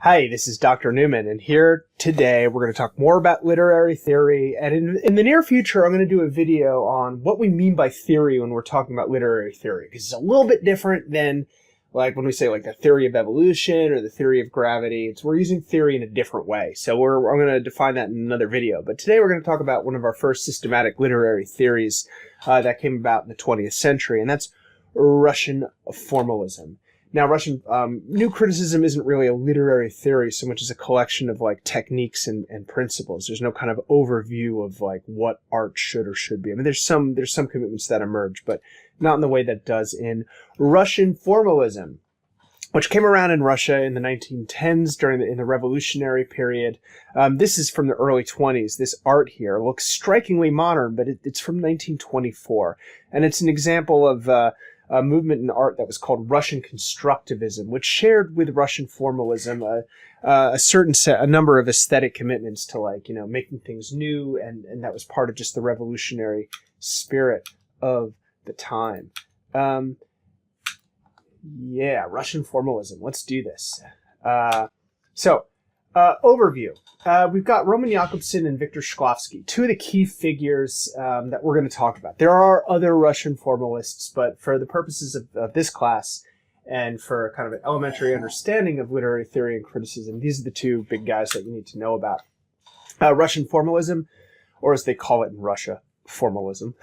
Hi, this is Dr. Newman, and here today we're going to talk more about literary theory, and in the near future I'm going to do a video on what we mean by theory when we're talking about literary theory, because it's a little bit different than like when we say like the theory of evolution or the theory of gravity. We're using theory in a different way, so I'm going to define that in another video. But today we're going to talk about one of our first systematic literary theories that came about in the 20th century, and that's Russian formalism. Now, Russian new criticism isn't really a literary theory so much as a collection of like techniques and principles. There's no kind of overview of like what art should or should be. I mean, there's some commitments that emerge, but not in the way that does in Russian formalism, which came around in Russia in the 1910s in the revolutionary period. This is from the early 20s. This art here looks strikingly modern, but it's from 1924, and it's an example of a movement in art that was called Russian Constructivism, which shared with Russian formalism a number of aesthetic commitments to, like, you know, making things new, and that was part of just the revolutionary spirit of the time. Yeah, Russian formalism. Let's do this. Overview. We've got Roman Jakobson and Viktor Shklovsky, two of the key figures that we're going to talk about. There are other Russian formalists, but for the purposes of this class and for kind of an elementary understanding of literary theory and criticism, these are the two big guys that you need to know about. Russian formalism, or as they call it in Russia, formalism,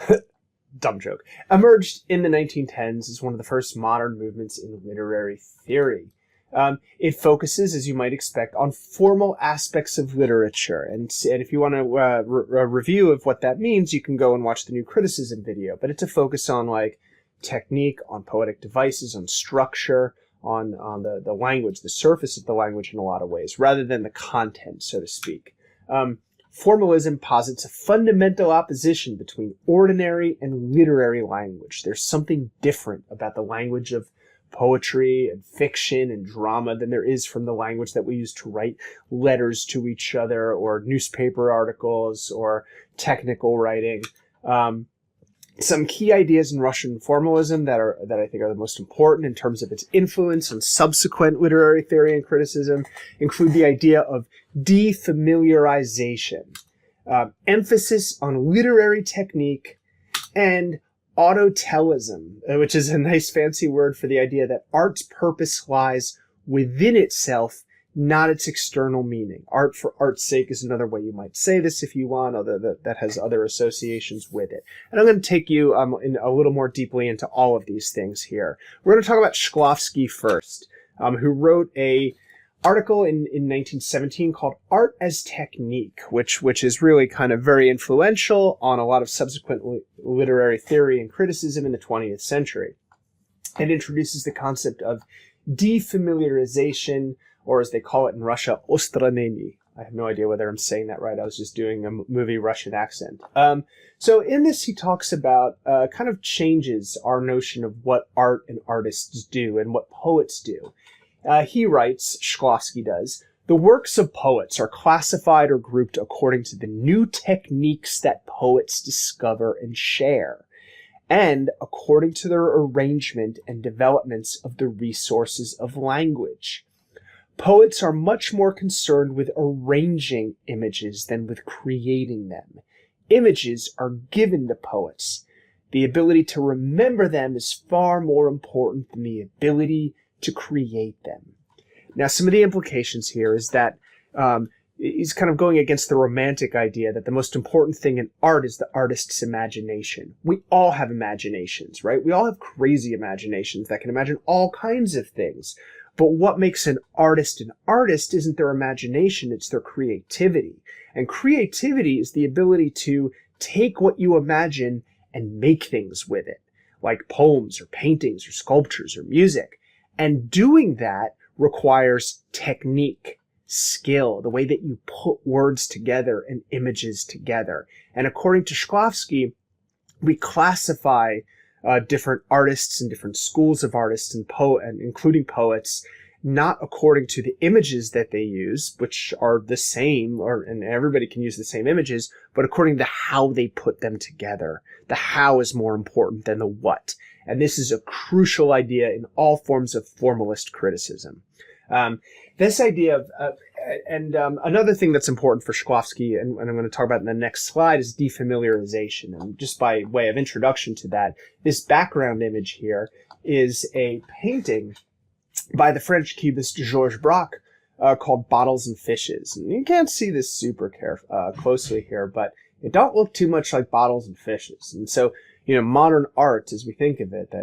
dumb joke, emerged in the 1910s as one of the first modern movements in literary theory. It focuses, as you might expect, on formal aspects of literature. And if you want a review of what that means, you can go and watch the new criticism video. But it's a focus on like technique, on poetic devices, on structure, on the language, the surface of the language in a lot of ways, rather than the content, so to speak. Formalism posits a fundamental opposition between ordinary and literary language. There's something different about the language of poetry and fiction and drama than there is from the language that we use to write letters to each other or newspaper articles or technical writing. Some key ideas in Russian formalism that I think are the most important in terms of its influence on subsequent literary theory and criticism include the idea of defamiliarization, emphasis on literary technique, and autotelism, which is a nice fancy word for the idea that art's purpose lies within itself, not its external meaning. Art for art's sake is another way you might say this if you want, although that has other associations with it. And I'm going to take you in a little more deeply into all of these things here. We're going to talk about Shklovsky first, who wrote a article in 1917 called Art as Technique, which is really kind of very influential on a lot of subsequent literary theory and criticism in the 20th century. It introduces the concept of defamiliarization, or as they call it in Russia, ostranenie. I have no idea whether I'm saying that right. I was just doing a movie Russian accent. So in this, he talks about kind of changes our notion of what art and artists do and what poets do. He writes, Shklovsky does, the works of poets are classified or grouped according to the new techniques that poets discover and share, and according to their arrangement and developments of the resources of language. Poets are much more concerned with arranging images than with creating them. Images are given to poets. The ability to remember them is far more important than the ability to create them. Now, some of the implications here is that he's kind of going against the romantic idea that the most important thing in art is the artist's imagination. We all have imaginations, right? We all have crazy imaginations that can imagine all kinds of things. But what makes an artist isn't their imagination, it's their creativity. And creativity is the ability to take what you imagine and make things with it, like poems or paintings or sculptures or music. And doing that requires technique, skill, the way that you put words together and images together. And according to Shklovsky, we classify different artists and different schools of artists and including poets, not according to the images that they use, which are the same, and everybody can use the same images, but according to how they put them together. The how is more important than the what. And this is a crucial idea in all forms of formalist criticism. This idea of, another thing that's important for Shklovsky, and I'm going to talk about in the next slide, is defamiliarization. And just by way of introduction to that, this background image here is a painting by the French cubist Georges Braque called Bottles and Fishes. And you can't see this super closely here, but it don't look too much like bottles and fishes. And so, modern art, as we think of it,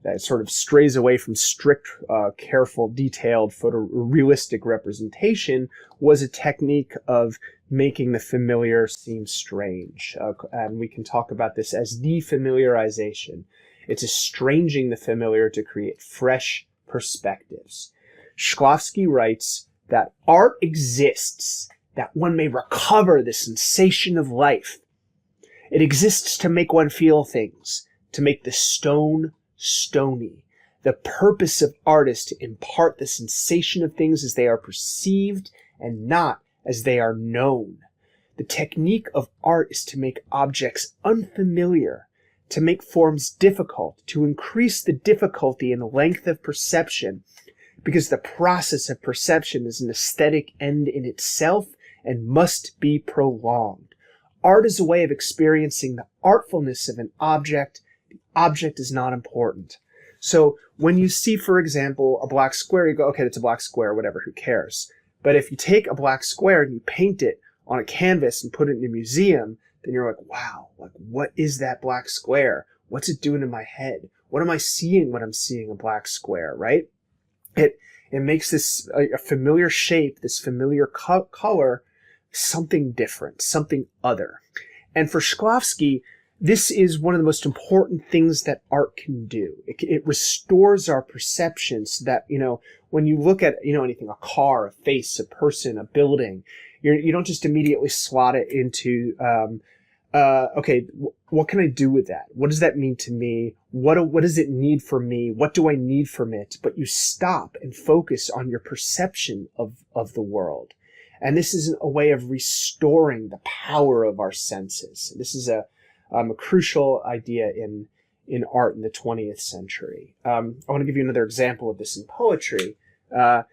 that sort of strays away from strict, careful, detailed, photorealistic representation, was a technique of making the familiar seem strange. And we can talk about this as defamiliarization. It's estranging the familiar to create fresh perspectives. Shklovsky writes that art exists that one may recover the sensation of life. It exists to make one feel things, to make the stone stony. The purpose of art is to impart the sensation of things as they are perceived and not as they are known. The technique of art is to make objects unfamiliar, to make forms difficult, to increase the difficulty and length of perception, because the process of perception is an aesthetic end in itself and must be prolonged. Art is a way of experiencing the artfulness of an object. The object is not important. So when you see, for example, a black square, you go, okay, it's a black square, whatever, who cares? But if you take a black square and you paint it on a canvas and put it in a museum, then you're like, wow, like what is that black square? What's it doing in my head? What am I seeing when I'm seeing a black square, right? It makes this a familiar shape, this familiar color, something different, something other. And for Shklovsky, this is one of the most important things that art can do. It restores our perception so that, when you look at, anything, a car, a face, a person, a building, you don't just immediately slot it into, okay, what can I do with that? What does that mean to me? What does it need from me? What do I need from it? But you stop and focus on your perception of the world. And this is a way of restoring the power of our senses. This is a crucial idea in art in the 20th century. I want to give you another example of this in poetry. That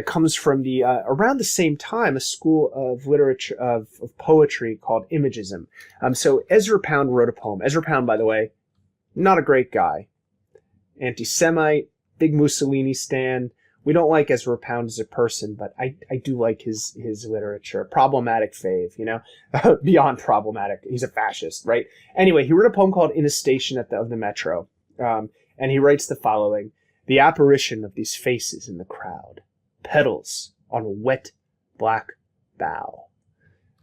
comes from around the same time, a school of literature of poetry called Imagism. So Ezra Pound wrote a poem. Ezra Pound, by the way, not a great guy, anti-Semite, big Mussolini stan. We don't like Ezra Pound as a person, but I do like his literature. Problematic fave, beyond problematic. He's a fascist, right? Anyway, he wrote a poem called "In a Station of the Metro," and he writes the following: "The apparition of these faces in the crowd, petals on a wet black bough."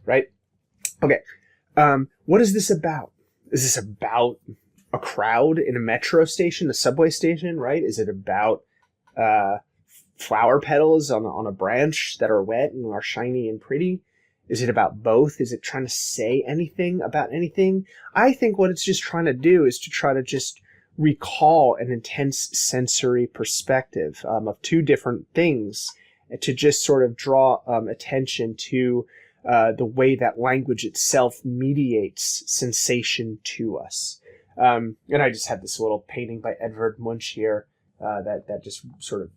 Right? Okay. What is this about? Is this about a crowd in a metro station, a subway station? Right? Is it about flower petals on a branch that are wet and are shiny and pretty? Is it about both? Is it trying to say anything about anything? I think what it's just trying to do is to try to just recall an intense sensory perspective of two different things, to just sort of draw attention to the way that language itself mediates sensation to us. And I just had this little painting by Edvard Munch here that just sort of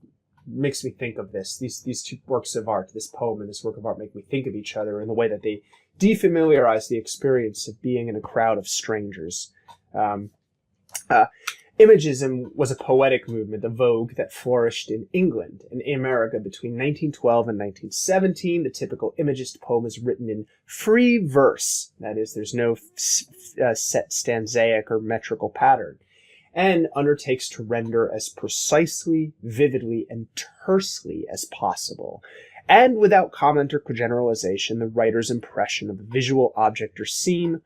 makes me think of this. These two works of art, this poem and this work of art, make me think of each other in the way that they defamiliarize the experience of being in a crowd of strangers. Imagism was a poetic movement, a vogue that flourished in England and in America between 1912 and 1917. The typical Imagist poem is written in free verse. That is, there's no set stanzaic or metrical pattern, and undertakes to render as precisely, vividly, and tersely as possible, and without comment or generalization, the writer's impression of a visual object or scene.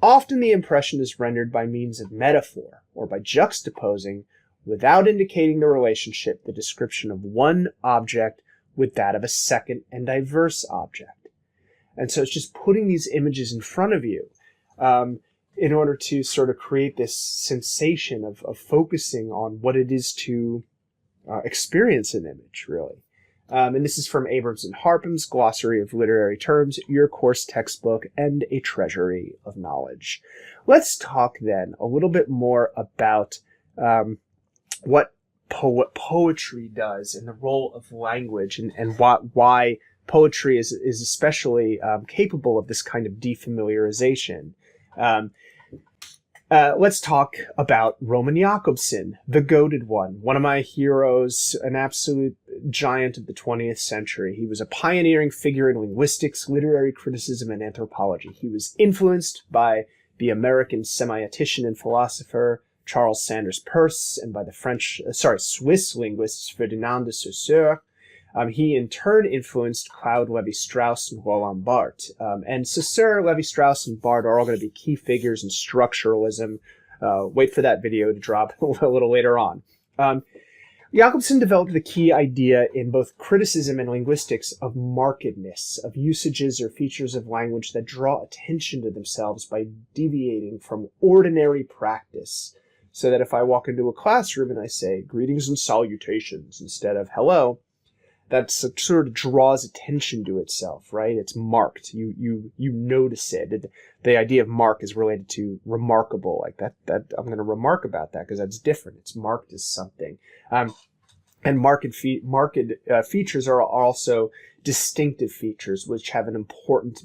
Often the impression is rendered by means of metaphor, or by juxtaposing, without indicating the relationship, the description of one object with that of a second and diverse object. And so it's just putting these images in front of you in order to sort of create this sensation of focusing on what it is to experience an image, really. And this is from Abrams and Harpham's Glossary of Literary Terms, your course textbook, and a treasury of knowledge. Let's talk then a little bit more about what what poetry does and the role of language, and why poetry is especially capable of this kind of defamiliarization. Let's talk about Roman Jakobson, the goated one of my heroes, an absolute giant of the 20th century. He was a pioneering figure in linguistics, literary criticism, and anthropology. He was influenced by the American semiotician and philosopher Charles Sanders Peirce and by the Swiss linguists Ferdinand de Saussure. He in turn influenced Claude Lévi-Strauss and Roland Barthes. And Saussure, Lévi-Strauss, and Barthes are all going to be key figures in structuralism. Wait for that video to drop a little later on. Jakobson developed the key idea in both criticism and linguistics of markedness, of usages or features of language that draw attention to themselves by deviating from ordinary practice. So that if I walk into a classroom and I say greetings and salutations instead of hello, that sort of draws attention to itself, right? It's marked. You notice it. The idea of mark is related to remarkable, like that I'm going to remark about that because that's different. It's marked as something. And marked features are also distinctive features, which have an important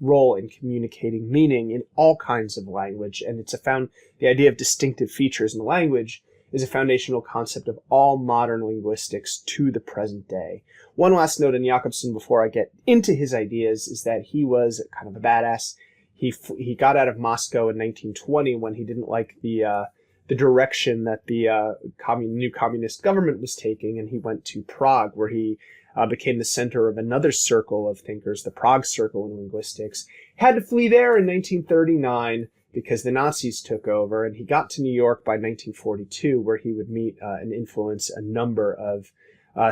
role in communicating meaning in all kinds of language. And the idea of distinctive features in language is a foundational concept of all modern linguistics to the present day. One last note on Jakobson before I get into his ideas is that he was kind of a badass. He got out of Moscow in 1920 when he didn't like the direction that the new communist government was taking, and he went to Prague, where he became the center of another circle of thinkers, the Prague Circle in linguistics. Had to flee there in 1939 because the Nazis took over, and he got to New York by 1942, where he would meet and influence a number of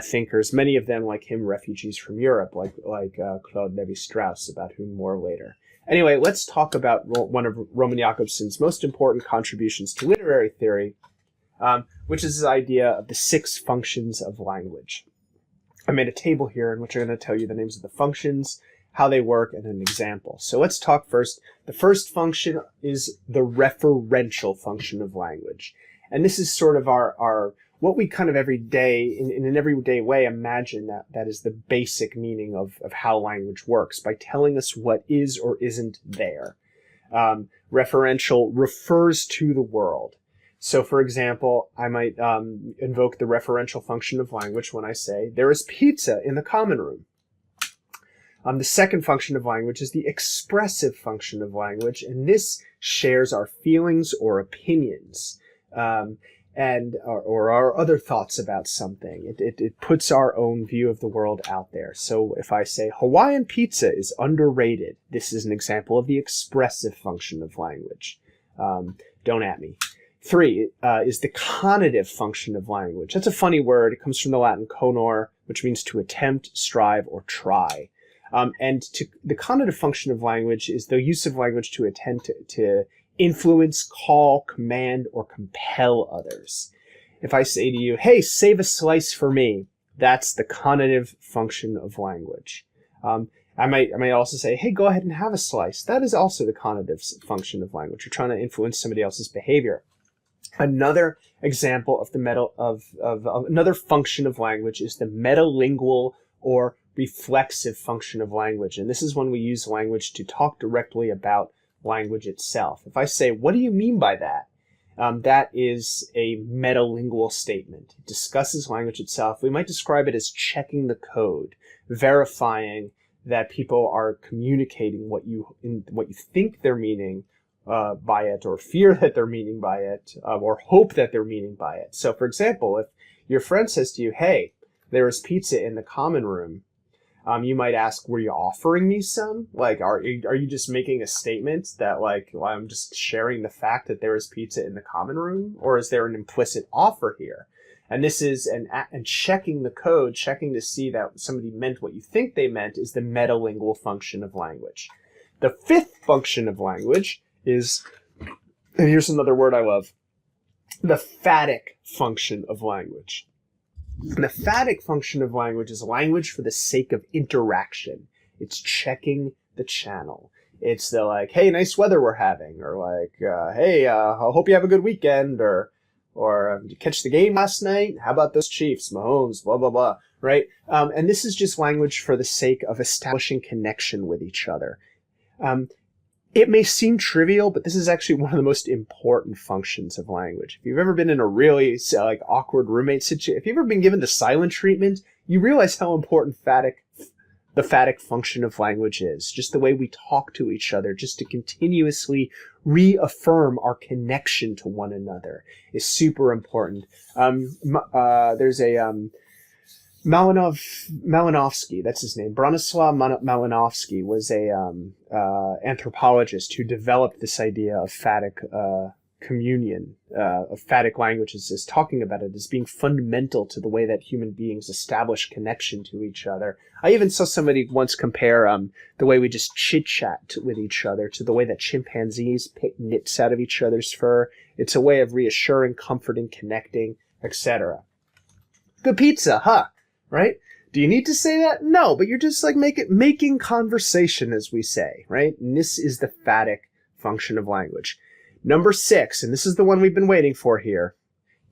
thinkers, many of them, like him, refugees from Europe, like Claude Lévi-Strauss, about whom more later. Anyway, let's talk about one of Roman Jakobson's most important contributions to literary theory, which is his idea of the 6 functions of language. I made a table here in which I'm going to tell you the names of the functions, how they work, and an example. So let's talk first. The first function is the referential function of language. And this is sort of our what we kind of every day, in an everyday way, imagine that is the basic meaning of how language works, by telling us what is or isn't there. Referential refers to the world. So, for example, I might invoke the referential function of language when I say, there is pizza in the common room. The second function of language is the expressive function of language, and this shares our feelings or opinions. Or our other thoughts about something. It puts our own view of the world out there. So if I say Hawaiian pizza is underrated, this is an example of the expressive function of language. Don't at me. 3 is the conative function of language. That's a funny word. It comes from the Latin conor, which means to attempt, strive, or try. The conative function of language is the use of language to attempt to influence, call, command, or compel others. If I say to you, hey, save a slice for me, that's the conative function of language. I might also say, hey, go ahead and have a slice. That is also the conative function of language. You're trying to influence somebody else's behavior. Another example of another function of language is the metalingual or reflexive function of language. And this is when we use language to talk directly about language itself. If I say, what do you mean by that? That is a metalingual statement. It discusses language itself. We might describe it as checking the code, verifying that people are communicating what you think they're meaning by it, or fear that they're meaning by it, or hope that they're meaning by it. So, for example, if your friend says to you, hey, there is pizza in the common room, you might ask, were you offering me some? Like, are you just making a statement that, like, well, I'm just sharing the fact that there is pizza in the common room? Or is there an implicit offer here? And this is, and checking the code, checking to see that somebody meant what you think they meant, is the metalingual function of language. The 5th function of language is, and here's another word I love, the phatic function of language. The phatic function of language is language for the sake of interaction. It's checking the channel. It's the, like, hey, nice weather we're having, or like, hey, I hope you have a good weekend, or Or did you catch the game last night? How about those Chiefs, Mahomes, blah, blah, blah, right? And this is just language for the sake of establishing connection with each other. It may seem trivial, but this is actually one of the most important functions of language. If you've ever been in a really awkward roommate situation, if you've ever been given the silent treatment, you realize how important the phatic function of language is. Just the way we talk to each other, just to continuously reaffirm our connection to one another is super important. There's a Malinowski, that's his name. Bronislaw Malinowski was a anthropologist who developed this idea of phatic communion, of phatic languages, as talking about it as being fundamental to the way that human beings establish connection to each other. I even saw somebody once compare the way we just chit-chat with each other to the way that chimpanzees pick nits out of each other's fur. It's a way of reassuring, comforting, connecting, etc. Good pizza, huh? Right? Do you need to say that? No, but you're just like making conversation, as we say, right? And this is the phatic function of language. Number 6, and this is the one we've been waiting for here,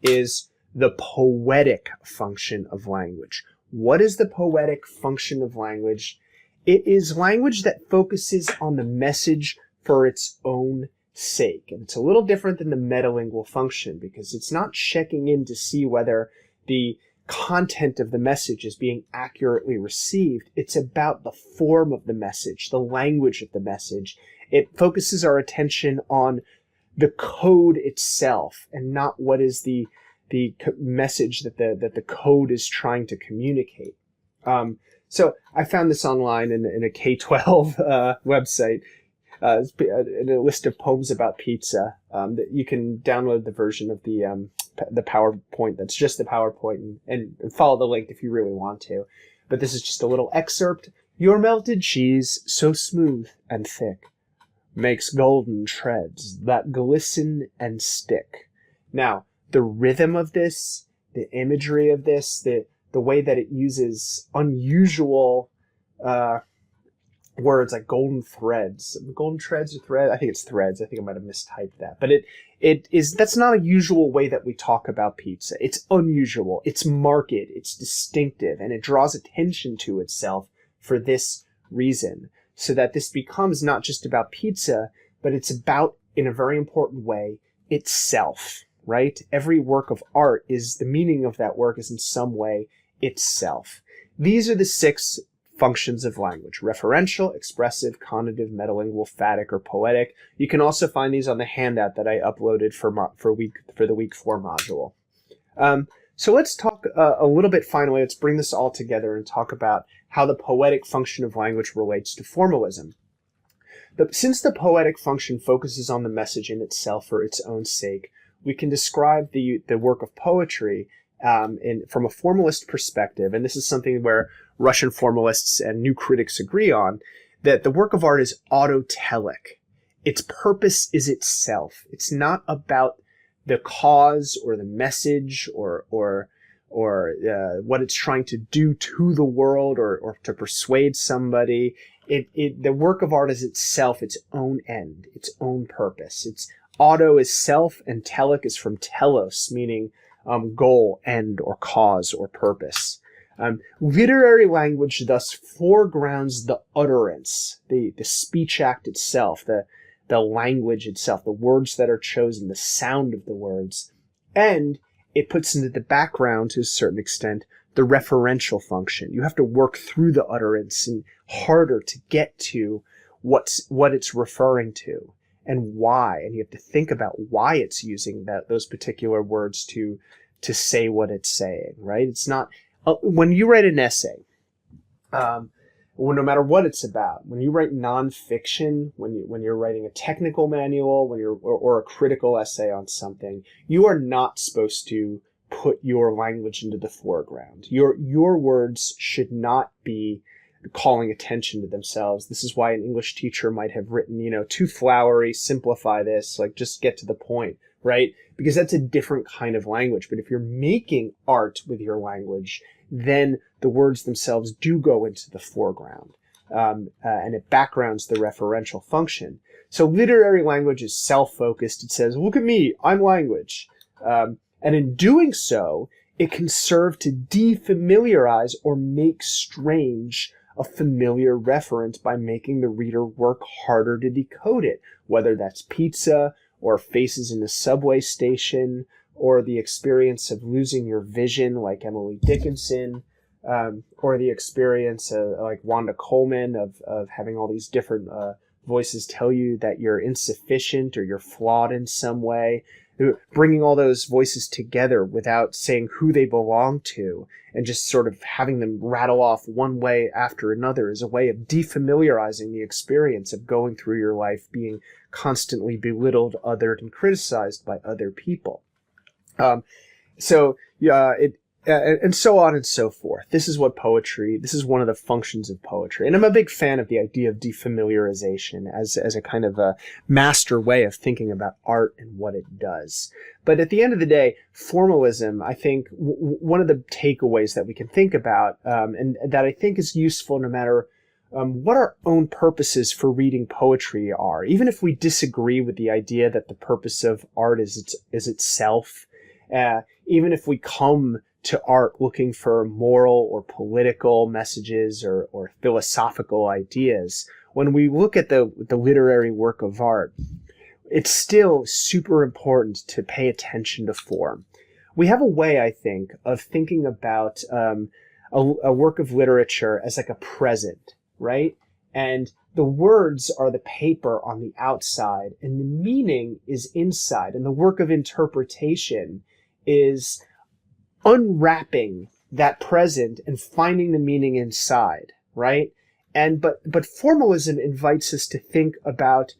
is the poetic function of language. What is the poetic function of language? It is language that focuses on the message for its own sake. And it's a little different than the metalingual function because it's not checking in to see whether the content of the message is being accurately received. It's about the form of the message, the language of the message. It focuses our attention on the code itself and not what is the message that the code is trying to communicate. So I found this online in a K-12 website, in a list of poems about pizza. That you can download the version of the PowerPoint that's just the PowerPoint and follow the link if you really want to. But this is just a little excerpt. Your melted cheese, so smooth and thick, makes golden treads that glisten and stick. Now, the rhythm of this, the imagery of this, the way that it uses unusual words like golden threads. Golden threads or thread? I think it's threads. I think I might have mistyped that. But that's not a usual way that we talk about pizza. It's unusual. It's marked. It's distinctive. And it draws attention to itself for this reason. So that this becomes not just about pizza, but it's about, in a very important way, itself, right? Every work of art the meaning of that work is in some way itself. These are the 6 functions of language: referential, expressive, conative, metalingual, phatic, or poetic. You can also find these on the handout that I uploaded for the week 4 module. So let's talk a little bit finally, let's bring this all together and talk about how the poetic function of language relates to formalism. Since the poetic function focuses on the message in itself for its own sake, we can describe the work of poetry from a formalist perspective, and this is something where Russian formalists and new critics agree on, that the work of art is autotelic. Its purpose is itself. It's not about the cause or the message or what it's trying to do to the world or to persuade somebody. The work of art is itself its own end, its own purpose. Its auto is self, and telic is from telos, meaning goal, end, or cause, or purpose. Literary language thus foregrounds the utterance, the speech act itself, the language itself, the words that are chosen, the sound of the words, and it puts into the background, to a certain extent, the referential function. You have to work through the utterance and harder to get to what it's referring to and why, and you have to think about why it's using those particular words to say what it's saying, right? It's not when you write an essay, no matter what it's about, when you write nonfiction, when you're writing a technical manual, or a critical essay on something, you are not supposed to put your language into the foreground. Your words should not be calling attention to themselves. This is why an English teacher might have written, too flowery, simplify this, like just get to the point, right? Because that's a different kind of language. But if you're making art with your language, then the words themselves do go into the foreground, and it backgrounds the referential function. So literary language is self-focused. It says, look at me, I'm language. And in doing so, it can serve to defamiliarize or make strange a familiar reference by making the reader work harder to decode it, whether that's pizza or faces in a subway station or the experience of losing your vision like Emily Dickinson, or the experience of like Wanda Coleman of having all these different voices tell you that you're insufficient or you're flawed in some way. Bringing all those voices together without saying who they belong to and just sort of having them rattle off one way after another is a way of defamiliarizing the experience of going through your life being constantly belittled, othered, and criticized by other people. And so on and so forth. This is one of the functions of poetry. And I'm a big fan of the idea of defamiliarization as a kind of a master way of thinking about art and what it does. But at the end of the day, formalism, I think one of the takeaways that we can think about, and that I think is useful no matter what our own purposes for reading poetry are, even if we disagree with the idea that the purpose of art is itself, even if we come to art looking for moral or political messages or philosophical ideas, when we look at the literary work of art, it's still super important to pay attention to form. We have a way, I think, of thinking about a work of literature as like a present, right? And the words are the paper on the outside, and the meaning is inside. And the work of interpretation is unwrapping that present and finding the meaning inside, right? But formalism invites us to think about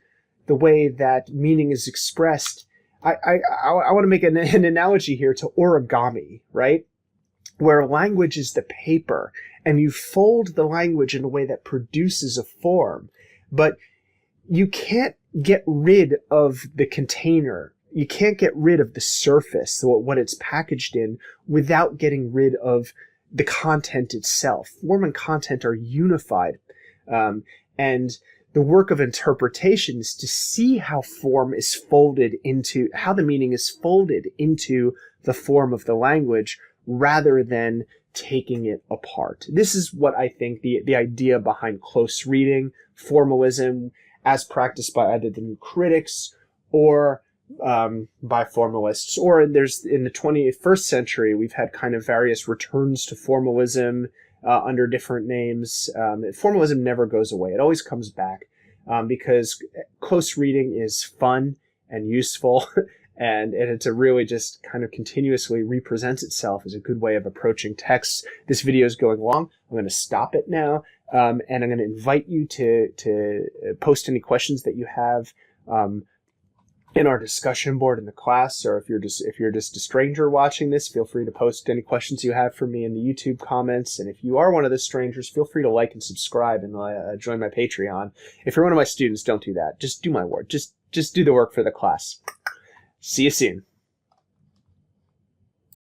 the way that meaning is expressed. I want to make an analogy here to origami, right? Where language is the paper, and you fold the language in a way that produces a form, but you can't get rid of the container. You can't get rid of the surface, what it's packaged in, without getting rid of the content itself. Form and content are unified. And the work of interpretation is to see how form is folded into, how the meaning is folded into the form of the language, rather than taking it apart. This is what I think the idea behind close reading, formalism, as practiced by either the new critics or by formalists, or in the 21st century, we've had kind of various returns to formalism under different names. Formalism never goes away. It always comes back because close reading is fun and useful, and it's a really just kind of continuously represents itself as a good way of approaching texts. This video is going long. I'm going to stop it now, and I'm going to invite you to post any questions that you have in our discussion board in the class, or if you're just a stranger watching this, feel free to post any questions you have for me in the YouTube comments. And if you are one of the strangers, feel free to like and subscribe and join my Patreon. If you're one of my students, don't do that. Just do my work. Just do the work for the class. See you soon.